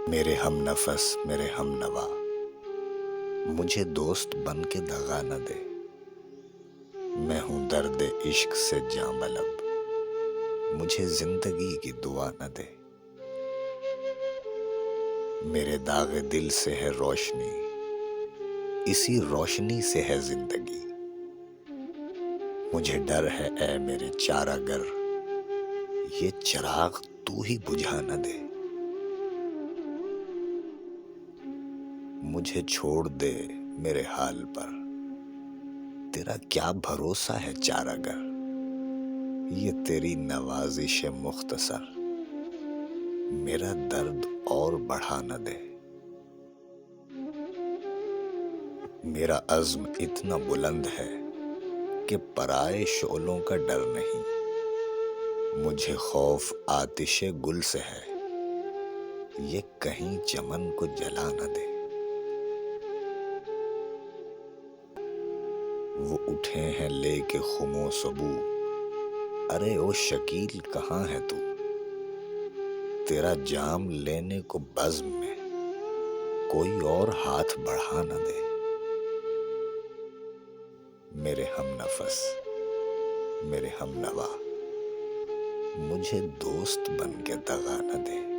میرے ہم نفس میرے ہم نوا، مجھے دوست بن کے دغا نہ دے۔ میں ہوں درد عشق سے جاں بلب، مجھے زندگی کی دعا نہ دے۔ میرے داغ دل سے ہے روشنی، اسی روشنی سے ہے زندگی۔ مجھے ڈر ہے اے میرے چارہ گر، یہ چراغ تو ہی بجھا نہ دے۔ مجھے چھوڑ دے میرے حال پر، تیرا کیا بھروسہ ہے چارہ گر، یہ تیری نوازش مختصر میرا درد اور بڑھا نہ دے۔ میرا عزم اتنا بلند ہے کہ پرائے شعلوں کا ڈر نہیں۔ مجھے خوف آتش گل سے ہے، یہ کہیں چمن کو جلا نہ دے۔ وہ اٹھے ہیں لے کے خم و سبو، ارے او شکیل کہاں ہے تو؟ تیرا جام لینے کو بزم میں کوئی اور ہاتھ بڑھا نہ دے۔ میرے ہم نفس میرے ہم نوا، مجھے دوست بن کے دغا نہ دے۔